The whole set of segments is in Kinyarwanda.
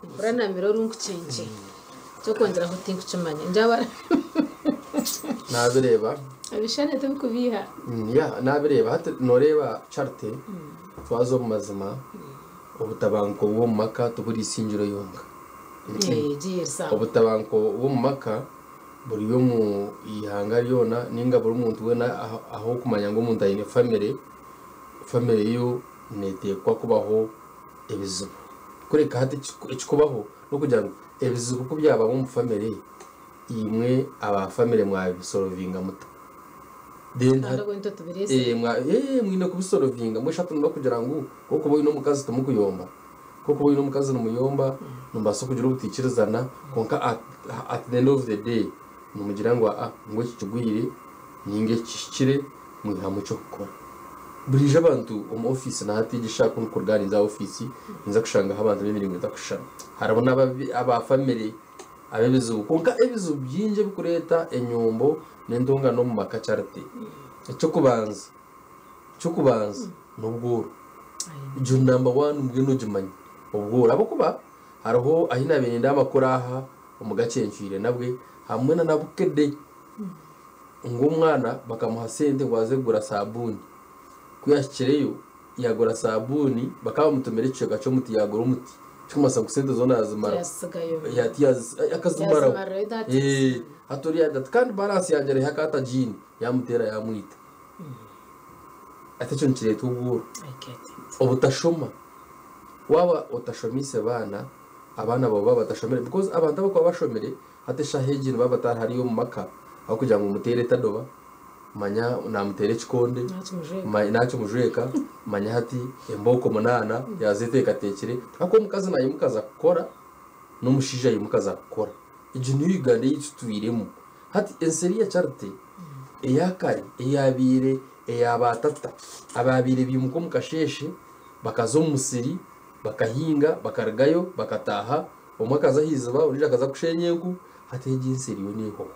burana miro runkucenje cyo kongera gutinka cumanye njaba nabireba abishane tukubiha ya nabireba hata noreba charte twazo mu mazima ubutabanko wo mu maka tuburi singiro yonga jisa ubutabanko wo mu maka buri yo mu ihanga yona ninga buri umuntu we aho kumanya ngo umuntu ayine family yo netekwa kubaho ebizubu kureka hati ikikubaho no kugira ngo ebizubu ko byaba mu family imwe aba family mwabisorovinga muta then mwine kubisorovinga mweshatu no kugira ngo koko boyi no mukazi tumukuyomba koko boyi no mukazi no muyomba numbaso kugira ubutikirizana konka at the end of the day numugira ngo ngo kikigwire ninge kishikire mwihamu cyo gukora burije abantu mu office na hati gishaka no kurganiza office inza kushanga abantu b'imiringo idakushana harabona aba family abebizu konka ebizu byinje bikureta enyombo n'endonga no mu makacarte cyo kubanza n'ubworo jo number 1 mbwino jimanye ubworo abo kuba hariho ahina binda makuraha umugacencire nabwe hamwe na nabukede ngo umwana bakamuha sente ngo azegura sabuni kuyashyireyo yagura sabuni bakaba mutomere cyo gaco muti yagura umuti cyumasa gusente zona azimara akazimara atoriya dat kandi balance yagere hakata jini yamutera yamwita atacho ncire tuburo obutashoma waba utashomise abana babo batashomere because abantu bako bashomere hatesha hejini baba hariyo mu maka aho kugira ngo umutere tadoba manya namutere chikonde nacho mujweka manya hati emboko munana yaziteka tekire ako mukazi naye mukaza gukora no mushija yimukaza gukora ijini yigande yitutwiremo hati enseriya charte eyakare eyabire eyabatata ababire bimuko mukasheshe bakazo musiri bakahinga bakargayo bakataha umakaza hizaba urija kaza kushenyenku hati ejenseri yo niho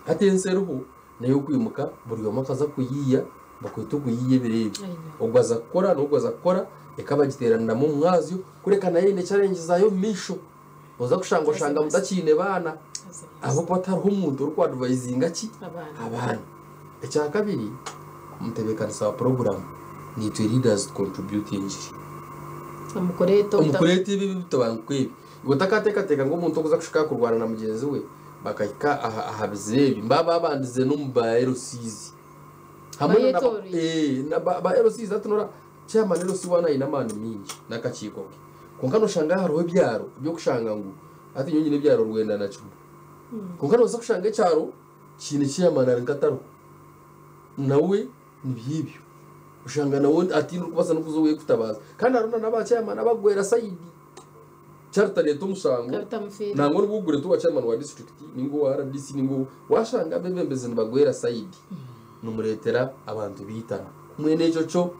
hati enseruho nayo kwimuka buri yo makaza kuyiya bakwita kuyiye birebe ogwaza gukora no gwaza gukora ekabagiterana mu mwazyo kureka naye ne challenge zayo misho oza kushanga mudakine bana abo kwatariho umuntu uri kwadvisinga ki abana ecya kabiri mutebekana sa program ni to leaders contributing umukorete bitabankwe gotakateka ngo umuntu kuza kushaka kurwana na mugenzi we bakayika ahabizebi mbaba abandize no mubayero sizi hamwe na bayero sizi atunora cyama rero si wana inamana mingi nakachiko kunkano shanga haro byaro byo kushanga ngo ati nyonyine byaro rwenda nacho kunkano zo kushanga cyaro kine cyamana nkataro nawe nibibyo ushanga nawe ati n'ukubasa no kuzowe kutabaza kandi arona nabacyamana bagwera sayidi charta leto musango nango rugure tuba chairman wa district ningo wa RDC ningo washanga bebembeze bagwera sayidi numuretera abantu bitana mwene ejo cyo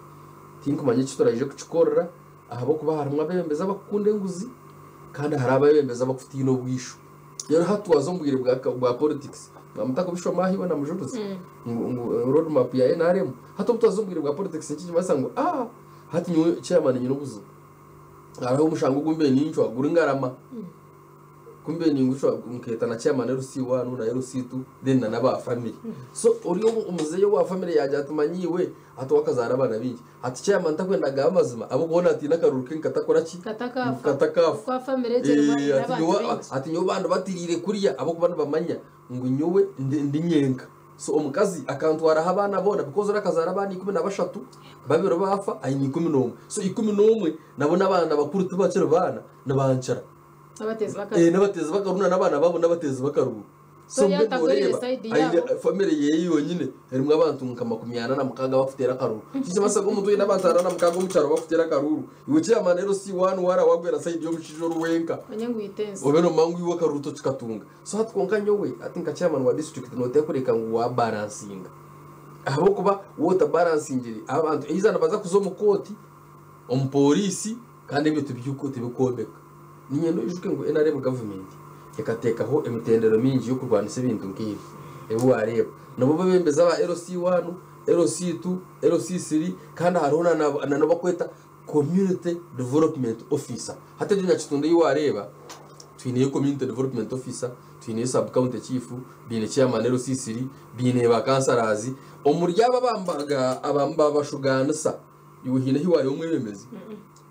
tinkumanye kituraje kucikorera ahabo kuba harimwa bebembeza bakunde nguzi kandi harababembeza bakufitiye no bwisho rero hatwazo mbwire bwa politics bamutaka bisho mahiwe na mujuruzi road map ya NRM hato butazo mbwire bwa politics nkije basango hati nyo chairman nyino buzo araho umushango gumbe ninjwa guri ngarama kumbe ningushwa nketa na chairman RC1 na RC2 then na ba family so uriyo umuzeyo wa family yaje atumanyiwe hato wakazara abana bingi ati chairman takwendaga amazima abo gona ati nakaruruke nkatakora ki kataka kwa family je ati nyo bantu batirire kuriya abo kubana bamanya ngo nyowe ndi nyenka so omukazi akantwara abana bona because rakazara abana 13 babiro bafa ayi 11 so 11 nabona abana bakuru tubacira bana nabancara nabateza bakaruna nabana babo nabateza bakaru so mbere family ye yonyine harimwe abantu nkamakumyana na mukaga bafutera karuru kije masago mutuye nabatara na mukaga mucaro bafutera karuru iwe cyama rero C1 wara wagwera side yo mucijo ruwenka anyangu itense obeno mangu iwe karuto cikatunga so hatkonka nyowe atinka chairman wa district note kureka ngo wa balancing abo kuba water balancing abantu izana baza kuzomu koti ompolisi kandi bitu byukote bikombeka ninyendo ijuke ngo NRM government yakatekaho emitendero mingi yo kurwanisa ibintu ngibi ebu wareba nabo bembeza ba LC1 LC2 LC3 kandi harona nabo bakweta community development officer hata dunya chitunde yiwareba twine community development officer twine sub county chief bine chairman RCC bine bakansarazi umuryaba bambaga abamba bashuganisa yuhine hiwari umwe bemezi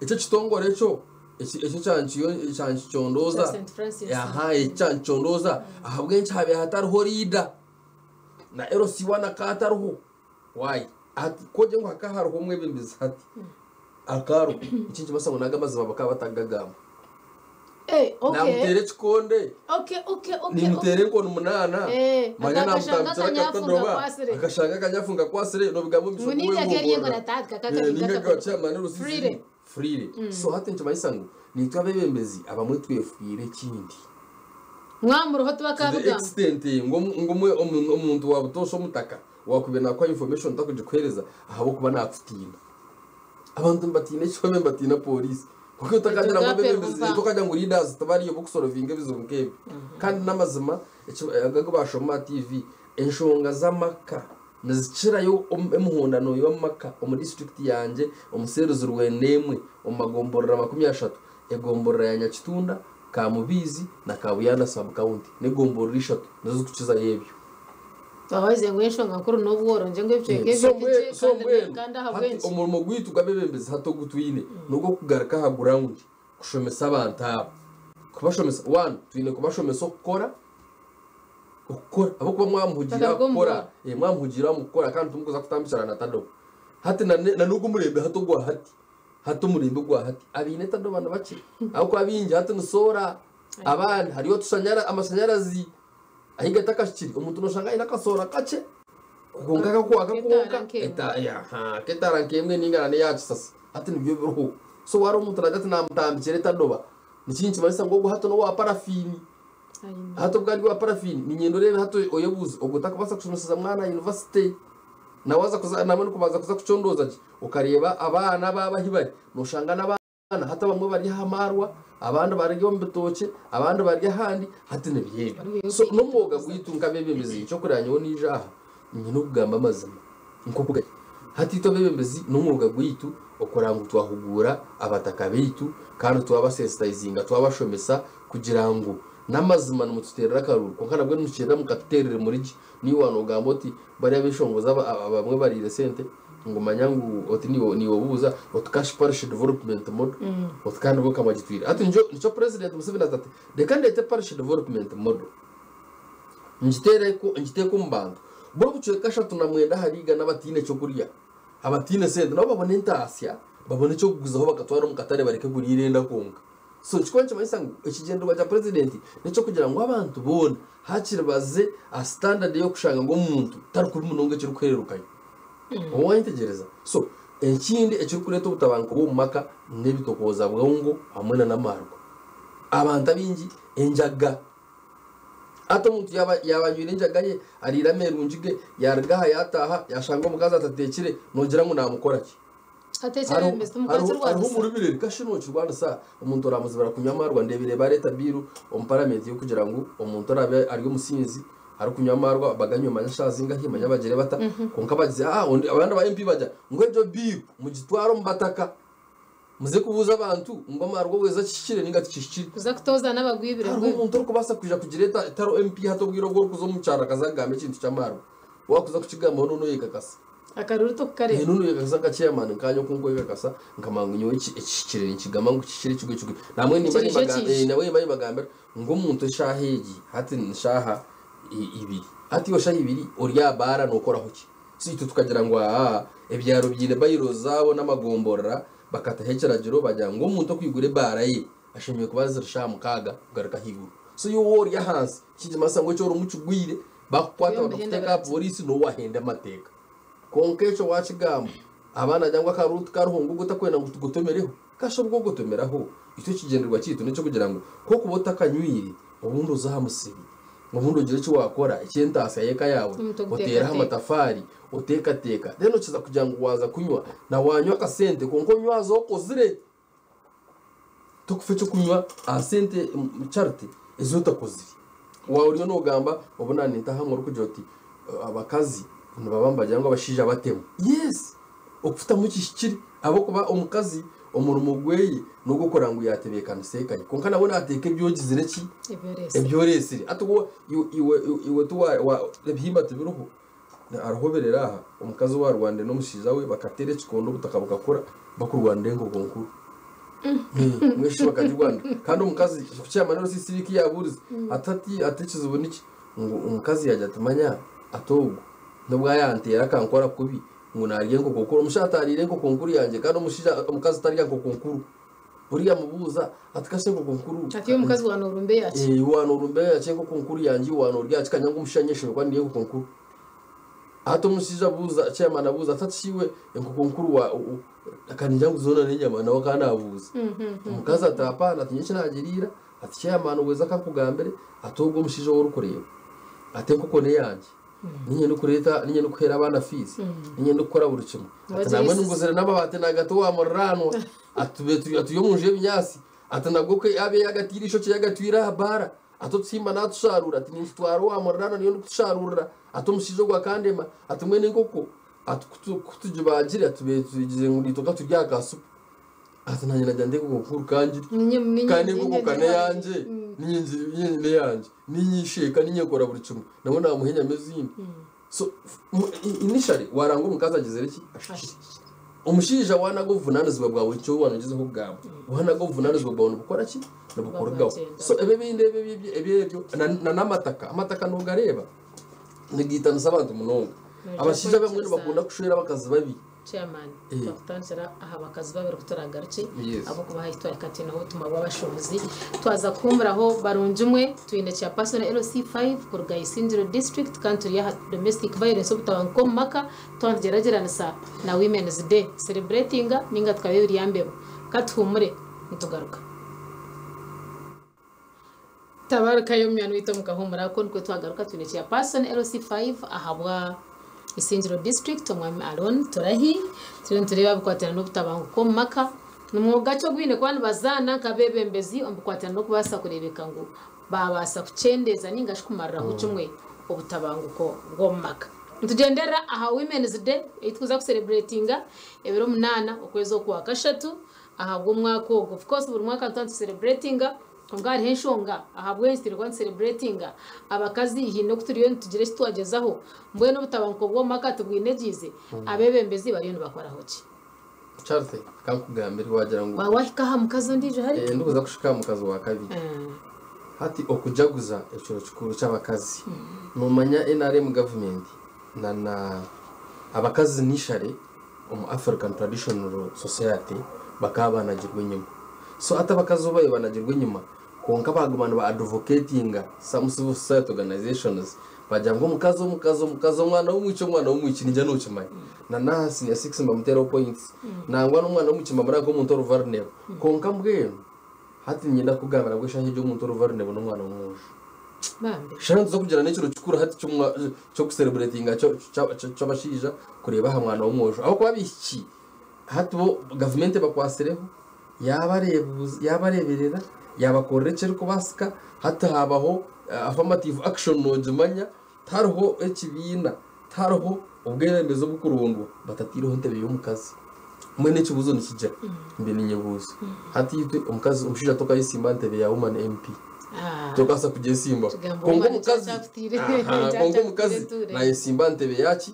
icyo kitongore cyo icyo cyanchondoza yaha icyanchondoza ahabwenshi habe hatariho leader na RC1 akatariho why ati koje ngo hakahariho umwe bemezi hati akaro ikinje basango nagamaze babaka batagagamba okay namutere chikonde okay nimutere ngo numunana manya namutambitsira katodoba akashanga kanyafunga kwasire no bigambo bisho kuwe ngo natatka kakati free so hati nje bayisango nitwa bebembezi abamwe twefwire kindi mwamuroho tubakabugamba extent ngo umuntu wabutosho mutaka wakubena kwa information takuje kwereza ahabo kuba nakutina abantu mbatine cyo mbatina police kuko utakagera mu bebembezi tukajya ngo leaders tabariye bukusorovinga bizonkebi kandi namazima agago bashoma TV enshonga z'amaka nazicirayo emuhondano y'amaka mu district yanje umuseruzi rwenemwe umagomborera 30 egomborera ya Nyakitunda Kamubizi na Kabuyana sub county negomborera 3 nazo kukiza yebyo bahoze ngo enshonga kuri no bworonje ngo ibyo kandi ahabwenshi umurimo gwitu gabebembezi hato gutwine nuko kugaraka haguranguye kushomesa abantu abo kubashomesa 1 twine kubashomesa ukora abo kuba mwamuhugira gukora mwamuhugira mukora kandi tumukoza kutambishana na tado hati na nugo murembe hato gwa hato murembe gwa hati abine tado bana bake aho kwa binje hati nusora abana hariyo tushanyara amashanyarazi ahiga takashikiri umuntu noshanga ina kasora kace kugonga ko akakonga eta ya ketarankemwe ningana yacu sasa hati nibyo biruho so wari umuntu nagati namutambikire tadoba nikinci marisa ngo hato no wa parafini hato bwari wa parafini ninyendo rebe hato oyebuze ogutaka basa kushomesa mwana university nawaza kuza namwe kubaza kuza kucondoza ukareba abana baba hibari noshanga n'abana hata bamwe bari hamarwa abandi baryo mbetoke abandi barya handi hati nebiyebe so n'umwoga guyitunga bebembezi cyo kuranyo nijaha nyine kugamba amazima nko kuga hati to bebembezi n'umwoga guyitu okoranga twahugura abataka bitu kandi twabasensitizinga twabashomesa kugira ngo namazima n'umututerera karuru ko kana bwe n'ukira mukaterere muri ni wanogambo ati bari abishongoza bamwe bari recente ngo manyangu oti niwo buza otkash parish development mode otkanda boka majitwira ati njo president Museveni atati de candidate parish development mode njite ko mbando bwo bucye kasha tunamwenda hariga n'abatine cyo kuriya abatine sende nabo babone ntasya babone cyo kuguzaho bakatwara mu katare bareke kurirenda konka so chikonje mayisangu ekigenderwa cya president nico kugira ngo abantu bona hakiribaze a standard yo kushanga ngo umuntu tari kubi munonge cyo kwererukanye wanyitegereza so ekindi ekiri kureto butabanko bo mumaka nebitokoza bwongo amwena namarwa abantu abingi enjaga ato muntu yabanyura enjaga ye arira merunjige yargaha yataha yashanga umugaza atatekire nongera ngo namukora ki atekere mbese umukazi rwanda umurubire kashino cy'Rwanda sa umuntu oramuzibara kunyamarwa ndebire bareta biru parliament yo kugira ngo umuntu arabe ariyo musinzi ari kunyamarwa baganywe manyashazinga himanya bagere bata konka bagize abandi ba MP bajya ngo ejo biru mu gitwaro mbataka muze kubuza abantu ngo amarwa weza kishire ninga tikishire kuza kutoza n'abagwibire ngo umuntu uri kubasa kuja kugireta itaro MP hato bwiro bwo kuzo mucara kazagambe kintu cyamarwa wakuza kukigamba nono yekakasa akaruru to kare nunu yekakasa chairman kanyo kunko yekakasa nkamangu nyo ikikire nikigama ngo kishire cyugo cyugo namwe nimba ni bagambe nawe bari bagambe ngo umuntu shahegi hati nishaha ibiri hati yo shahi ibiri orya bara nokora hoki situ tukagira ngo ebyaro byine bayirozabo n'amagomborera bakata heceragiro bajya ngo umuntu kwigure bara ye ashimiye kubaza shamu kaga kugaruka higuru so yo orya hansi kijimasa ngo cyo rumucugwire bakwata bakateka polisi no wahenda amateka konkecho wachigamba abana jangwa karutu karuhungu gutakwena ngo tugotomereho kasho bwo gutomeraho icyo kigenderwa cyito nico kugira ngo ko kubota kanywiri ubundi uzahamusibi ubundi ugire cyo wakora icyentasa yeka yawe utera amatafari uteka rero kiza kugira ngo waza kunywa na wanywa kasente konko nywazo kozire tukufecho kunywa asente charity izota kozire wauriyo no gamba ubona nintaha nkuru kujoti abakazi nababamba cyangwa abashija batemu yes okufuta mu kishikiri abo kuba omukazi umurimo gweye no gukora ngo yatebekana sekanye konka nabona ateke byogize neki ebyoresire atugo iwe tuwa ebihimba tubiruho arahoberera aha umukazi wa Rwanda no mushiza we bakatere kikondo butaka bugakora bakurwanda ngo konkuru mweshi bakati Rwanda kandi umukazi kucyamana no sisibiki yaburize atikiza ubuniki ngo umukazi yajya tumanya atogo nubwo yantera kankora kubi ngo nariye ngo konkuru umushatarire ngo konkuru yanje kandi umushija umukazi tariya ngo konkuru buriya mubuza atikase ngo konkuru ati umukazi wa Norumbe yaci wa Norumbe yaci ngo konkuru yanje wa Norya akanya ngo umushanyeshe kwa ndiye ngo konkuru ato mushija buza chairman abuza atatshiwe ngo konkuru wa akanija nguzona n'inyama nawe kana abuza umukazi atapana atinyeshe nagirira ati chairman weza kakugambere atobwo mushija worukoreye ate kone yanje ninye no kureta ninye no kwera abana fees ninye no gukora buri kimwe ati namwe nguzere n'ababate nagato wa morano atubetu atuyo muje binyasi atanabwo ko abe yagatirisho cyo yagatwira habara atotsimba natusharura ati nitwaro wa morano niyo tusharura atomushijo gwa kandema atumwe n'ingoko atukutujibagire atubetugize nguri toka turya gasu atananye najande gukuru kanjye kandi ngoko kane yanje ninye yanje ninyisheka ninyekora buri kimwe nabona muhenya mezini so initially warango umukaza ageze reki umushija wana go vunanizwa bwawe cyo wanagizeho bwawe wana go vunanizwa bwawe bukora ki nabukora gawo so ebebyo namataka nugareba nigita nasabantu munonga abashija bamwe bakunda kushira bakazi babi chairman twatanzira aha bakazi babera kutoragarce abo kubaha histoire kati naho tuma babashobozi twaza kumuraho barunje umwe twine cha person LC5 kurga Isingiro district country ya domestic violence ubutabanko maka twangeragirana na women's day celebrating ninga twabiri yambebo katumure nitugaruka tabaraka yo myano itamuka humura ko nko twagaruka twine cha person LC5 ahabwa Isingiro district omwami Alon turahi tureba bukwatana no butabango ko maka numwoga cyo gwine kwani bazana kabebembezi ombukwatana no kubasa kurebeka ngo babasa kucendeza ningashikumarira hucumwe obutabango ko gomaka tugendera aha women's day itkuza ku celebratinga ebero 8 okwezo kwa kashatu aha bwo mwaka of course buri mwaka tutantu celebratinga ngari henshonga ahabwe instirwa celebrating abakazi hino kuturiyo tugire twagezaho mbwe no butabanko bwo maka tugwinegize abebembezi bari no bakora hoki Charles kankugambira wagira ngo wahika ha mukazo ndije hari nduza kushika mukazo wa kabiri hati okujaguza ekiro kikuru cy'abakazi numanya NRM government na abakazi nishare African Traditional Society bakaba banagirwe nyuma so atabakazi bayo banagirwe nyuma konka bagumana ba advocatinga some civil society organizations bajya ngo mukazo mwana w'umuci ninjya n'ukimaye na nasi ya 6 mbamutero points nangwa n'umwana w'umucima muri ako muntu ruvarne konka mbwe hati nyenda kugambara ngo shaje cyo muntu ruvarne bo n'umwana w'umuji bambe shanze zo kugira n'ikiro cyukura hati cyo celebratinga cyo bashija kureba ha mwana w'umuji aho kuba biki hati bo government bakwasereho yabareberera yabakorera cyo kubasika hata habaho affirmative action nojimanya tarho ekibina tarho ubweremezo bw'ukurundu batatiriho ntebe y'umukazi mwe n'ikibuzo nikijya mbe ninyebuzo hati umukazi umushija toka yisimba ntebe ya woman MP tokasa kujye simba kongo mukazi na yisimba ntebe yaki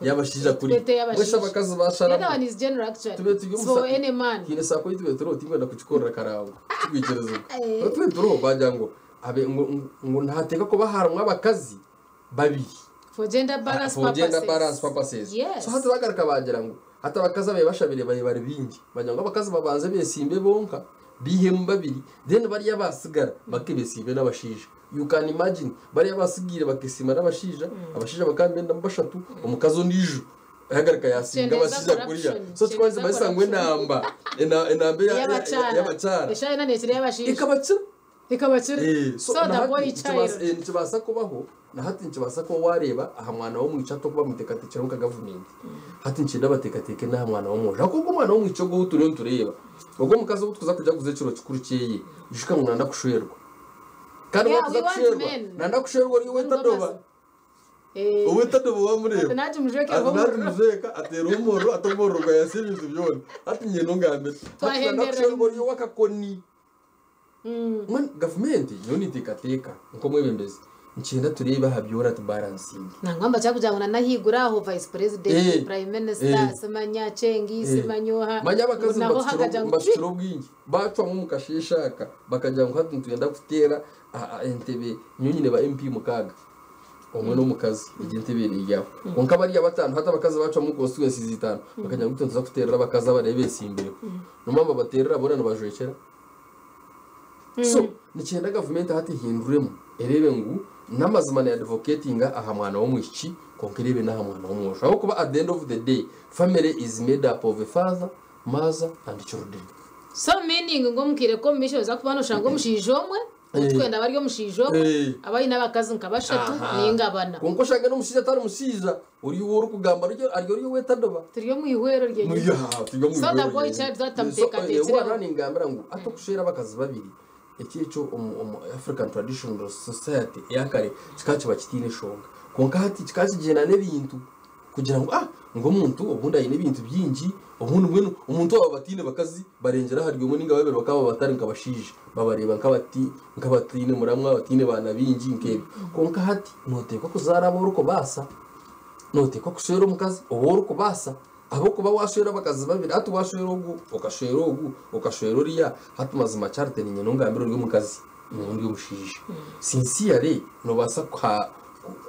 yabashija kuri wesha abakazi bashara that one is general actually tube so any man kine sako yitwe turo tingwe ndakuchikorera karango twikirizo tube turo bajya ngo abe ngo ntateka ko baharamwa abakazi babiri for gender balance purposes yes. So hata bagaraka bagira ngo hata abakazi baye bashabire bari bingi bajya ngo abakazi babanze besimbe bonka bihemu babiri then bari yabasigara bakebesimbe n'abashija you can imagine bari yabasigire bakisima n'abashija abashija bakambenda mbashatu umukazo ndiju ahagarika yasinga abashija kuriya so twanze basangwe namba enambe y'abacana eshana nesire y'abashija ikabacira so the boy child ntibasa kubaho na hati ntibasa ko wareba aha mwana wo mwicato kuba mutekatekera mu government hati ncida batekateke na mwana wo mwoje akubwo mwana wo mwico go turiyo tureba ubwo mukazo tuza kujya guze ciro cyukurikiye gishika ngo nanda kusherwa kandi bakuza kusherwa nanda kusherwa riwe tadoba ubutado bwamureba naje mujeke muzeka atera umuro atomororwa yasibiza byone ati nyeno ngambe atanakushobora wakakoni government yoni tikateka nko mwebembezi nchenda tureba habyora to balancing nangamba cyakujyana nahigura aho vice president prime minister semanya cengi semanyoha manya bakazi mbashuro bwingi bacwa mu mukashishaka bakajya ngo hatu tuyenda gutera entebe nyonyine ba MP mukaga omwe no mukazi igentebe rijyaho konka bari abatanu hata bakaza bacwa mu constituency zitanu bakajya gutonza gutera bakaza barebese imbere no mamba baterera borana bajwekera so nicyenda government hati hinduremo erebe ngu namazimana ya advocating aha mwana wo mwici konkerebe na mwana wo mwosha aho kuba at the end of the day family is made up of a father, mother and children. So meaning ngo mukire ko misho za kubano shango mushijomwe twenda bari yo mushijo abayi nabakazi nkabashatu ningabana konko shanga no mushiza tari mushiza uri woro kugamba aryo wetadoba turiyo mu ihwero ryenye so the boy child that amteka tetira wana ningambira ngo atokushera bakazi babiri ekicho African Traditional Society yakare kikacho bakitine shonga konka hati kikazigena nebintu kugira ngo ngo umuntu obunda yine ibintu byinji umuntu mwenu umuntu ababatine bakazi barengera hari umwe ninga babero bakaba batari nkabashije babareba nkabatine muramwa batine bana binji nkebe konka hati noteko kuzarabo uruko basa noteko kushera umukazi uruko basa abo kuba washera bakazi babiri atu washera ugu ukashera uriya hatu mazima charte ni nyeno ngambiro ryo mukazi n'undi umushije sincerely no basa kwa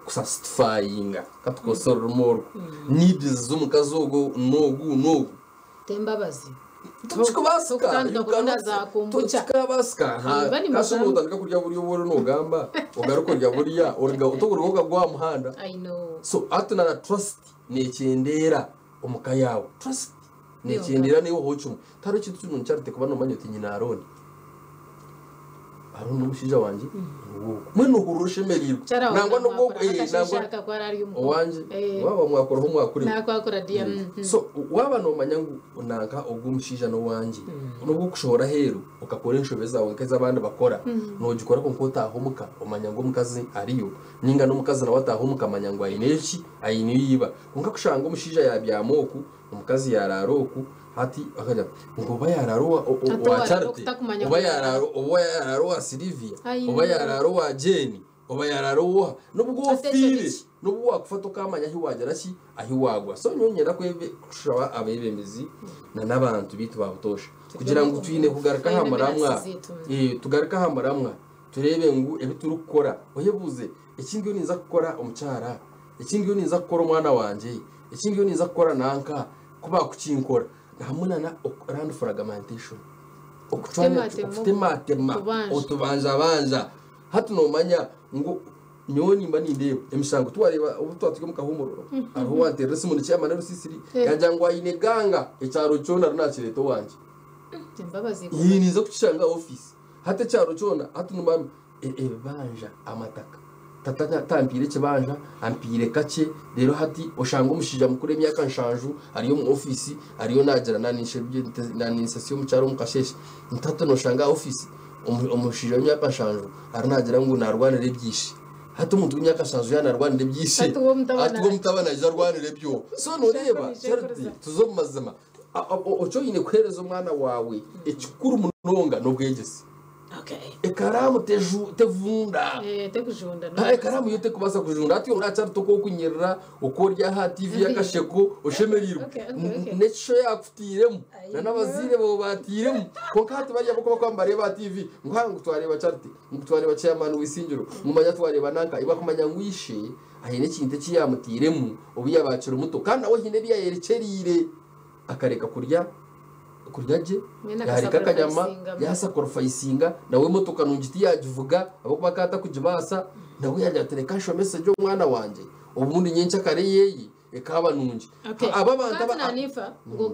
satisfyinga katukosora rumoro needs z'umukazi ogo nogu tembabazi tukubasuka tukabasuka kasumutandika kurya buriyo boro nogamba ugaruko rya buriya orga utoguruka gwa muhanda I know so atuna trust nekendera umukayawo trust nekendera niwo hocumu taro kitu cy'umuntu cyarite kubano manyoti nyina Aroni Aroni umushija wanje mwene ukurushe merirwa nangwa nubwo nangwa ko ari wanje waba mwakora ho mwakuri nakwakora dia so waba no manyangu unanka ubwumushija no wanje nubwo kushora heru ukakora inshobeza wawe kaza abandi bakora nogikora ko nkotahumuka umanyango mukazi ariyo ninga no mukazi na watahumuka manyango ayineshi ayiniyiba unka kushanga umushija yabyamoku umukazi yararoku hati akaja ngo bayararo wa Charte bayararo wa Silvia bayararo wa Jeni bayararo wa nubwo ofire nubwo wakufata kamanya hiwagera ki ahiwagwa so nyonyera kwebe kushaba abebemezi na nabantu bitu babutosha kugira ngo twine kugaraka hamaramwa tugaraka hamaramwa turebe ngo ebiturukora oyebuze ikindi niza gukora umucyara ikindi niza gukora umwana wanje ikindi niza gukora nanka kuba kukinkora hamuna rand fragmentation okutema utubanja hatu no manya ngo nyoni mbani ndebo emishango twareba ubutwatuke mukahumururo aho wanterese mu cyamana rusisiri yajangwa ine ganga ecyaro cyona runakireto wanje tembabazi iyi nizo kucishanga office hata cyaro cyona hatu no mama banja amataka tatanya tampire kibanja ampire kake rero hati oshanga umushija mukure myaka nshanju ariyo mu office ariyo najera nani session mu cyaro mukasheshe ntata no shanga office umushija myaka nshanju arinagira ngo narwanire byishi hati umuntu myaka nshanju yanarwanire byishi atuwo mutabana jarwanire byo so no reba charity tuzomazima ocho yine kwereza umwana wawe ekikuru munonga no bwegese ekaramu tevunda tekujunda ekaramu yote kubasa kujunda ati ura cyarto ko kunyerera ukorya ha TV yakasheko ushemerirwa necho yakutiremo nanabazire bo batiremo ko kati bari abako kwambare ba TV ngo twareba charti ngo twareba chairman wisingiro mu manya twareba nanka iba kumanya ngwishe ahine kinte kiyamutiremo ubiya bacira umuto kandi aho hine biya yerekerire akareka kurya kuryaje yarika kanyama yasakora fayisinga nawe motoka nungiti yajivuga abo bakata kujibasa nawe yajya tereka sho message umwana wanje ubundi nyencha kare yeyi ekaba nungi aba bantu nanifa ngo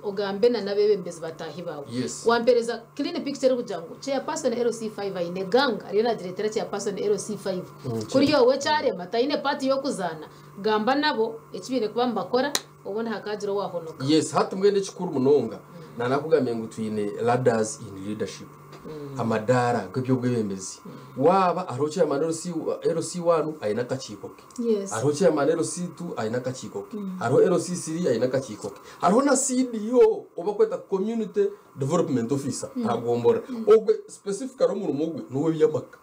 ugambe na nabe bembezi batahi bawe wampereza clean picture kujango chair person LC5 ine ganga ariyo na director chair person LC5 kuri yo we cyare mata ine party yo kuzana gamba nabo ekibire kuba mbakora ubona hakajiro wahonoka hatu mwende chikuru munonga na nakugambye ngo twine ladders in leadership amadara nk'ibyo bwebembezi waba aroche ya LC1 aina kachikoke aroche ya LC2 aina kachikoke aro LC3 aina kachikoke aro na CDO oba kweta community development officer agombora ogwe specific aro mu mugwe nuwe byamaka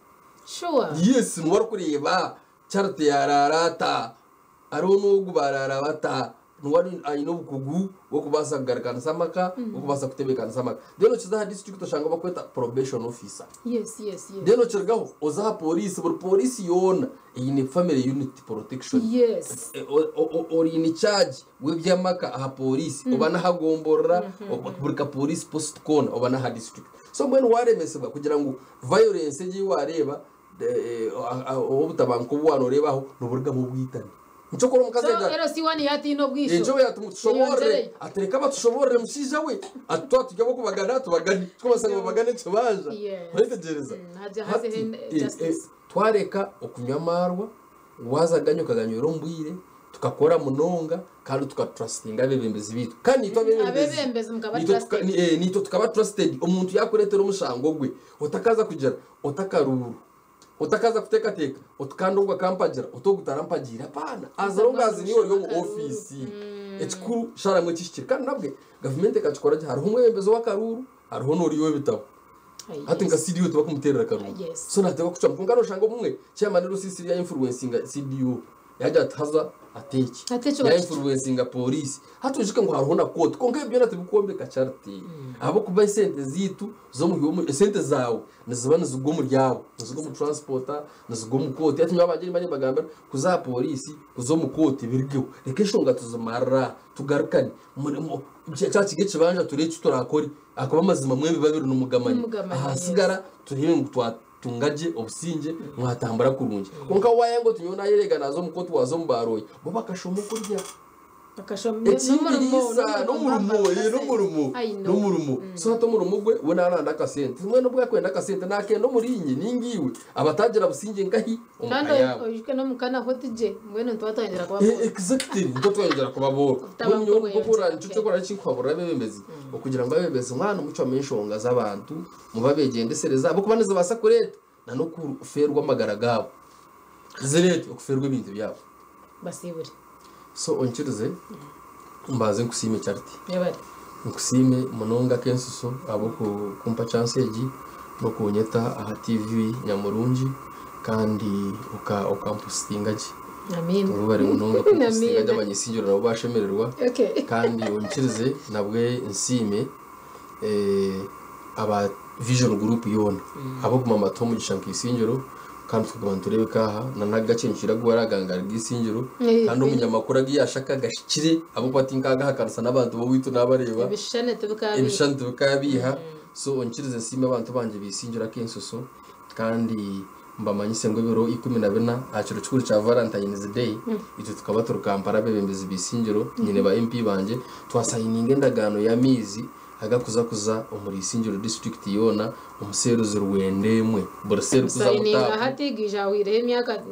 sure yes nwara kureba charte yararata aro nugu bararabata nwari aino bukugu wo kubasa kugarukana samaka wo kubasa kutebekana samaka deno chiza district toshanga bakweta probation officer yes deno chirgaho oza police bur police yona iyi family unit protection yes ori in charge webyamaka aha police obana hagomborra burka police post kona obana ha district so mbene waremesebwa kugira ngo violence ye wareba obutabanko bwano rebaho nuburga mu bwitani Nchokoro mukazega. So LC1 yati no bwisho. Ejo yatumushobore atereka batushobore mushiza we atwa tujya kubagana tubagani twasanga babagane tubaja. Ntegereza. Haje justice. Twareka okunyamarwa wazaganyo kaganyoro mbwire tukakora munonga kandi tukatrustinga abebembezi bitu kandi abebembezi mukaba trusted nito tukaba trusted umuntu yakuretera umushango gwe utakaza kugera utakaruru utakaza kutekateka utukandongwa kampagira utogutarampagira pana azarongazi niyo yo mu office ekikuru sharamwe kishikira kandi nabwe government kachikora hari umwembezo w'akaruru hariho noriyo bitabo hati nga CDO tuba kumuterera karuru so nateka kuca mukungano shango mumwe chairman rusisi ya influencinga CDO yaja taza ateki ya influencinga police hatujike ngo hariho na code konga ibyo natibikombeka charity abo kuba sente zitu zo mu sente zawe nizibana zugo mu ryabo zugo mu transporter zugo mu code yatumye abageni bari bagamba kuza police kuzo mu code birgiwe reke shonga tuzumara tugarukane cyaci gice banja tureci turakori akaba amazima mwembe babiri n'umugamanye ahasigara turebe ngo tungaje obusinje mwatambara kurunje konka wayengo tunyona yerega nazo mukoti wazo mbaroye bo bakashoma kurya n'umurumo so hato murumo gwe we naranda kasente mwe no bwa kwenda kasente nakendo murinyi ningiwe abatagira businje ngahi kandi oyike no mukana hotije mwene ntwatangera kwa exactly ntotwongera kubabora umyo gukora ncyo kora cinkwabura bebembezi okugira ngo abebezi umwana umuco amenshonga z'abantu mubabegendesereza abo kubaneza basakurete nano kuferwa magaragabo zirete okuferwa ibintu byabo basibure so onchirize mbaze nkusime charity yabari nkusime munonga kensuso abo kumpa chance egi no kunyeta aha TV Nyamurungi kandi ukampostinga gi amen ubare munonga kumpostinga y'abanyisinjiro nabo bashemererwa kandi onchirize nabwe nsime aba vision group yona abo kumama tomu gishanka isinjiro kandi tukaba turebe kaha nanagacencira gwaragangara gisinjiro kandi umunyamakuru agiyashaka gashikire abo kwatinkaga hakarasa nabantu bo witu nabareba ibishane tukabiha so onchirize sima abantu banje bisinjira kensuso kandi mbamanyise ngo biro 14 aciro cyukuri cha Valentine's Day ito tukaba turukampara bebembezi bisinjiro nyine ba MP banje twasayininga ndagano ya mizi agakuza umurisinjiro district yona umuseruzi ruwendemwe borseru kuza muta hatigija wire myaka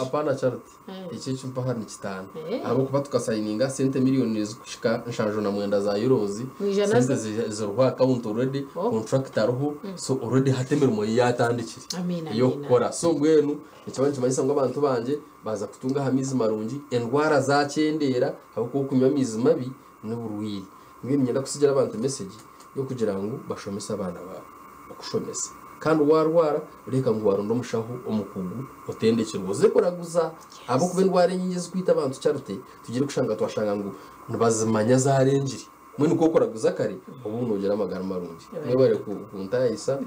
apana charity icyicyo mpa hari kitana abo kuba tukasayininga sente miliyoni zikushika nshanjo na mwenda za euros sente zirwa account already contract aruho so already hatemera mu yatandikire yo kora so ngwenu icabanje manyisa ngo abantu banje baza kutunga hamizi marungi endwara za cyendera abo kunywa mizi mabi n'uburwiri ngene nyenda kusigira abantu message yo kugira ngo bashomese abana babo okushomesa kandi warwara ureka ngo warundo mushaho umukugu utendekera uze koraguza abo kubendware nyingize kwita abantu charity tugire kushanga twashanga ngo nubazimanya za renjiri mwe nuko koraguza kare ubu nogera amagara marungi mwe bare kuntayisa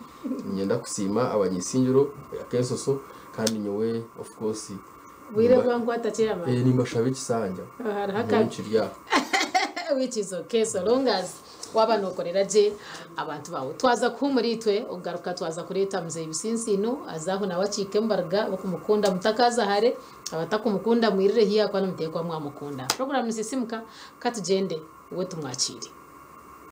nyenda kusima abanyisinjiro akesoso kandi nyowe of course wire bwangu atachema nimba shabe kisanja haraka which is okay so long as waba nokorera je abantu bawo twaza kumuritwe ugaruka twaza kureta mze ibisinsino azaho nawacike mbarga bakumukunda mutakaza hare abatakumukunda mwirire hiya kwa n'umutekwa mwamukunda program nisisimuka katugende we tumwakire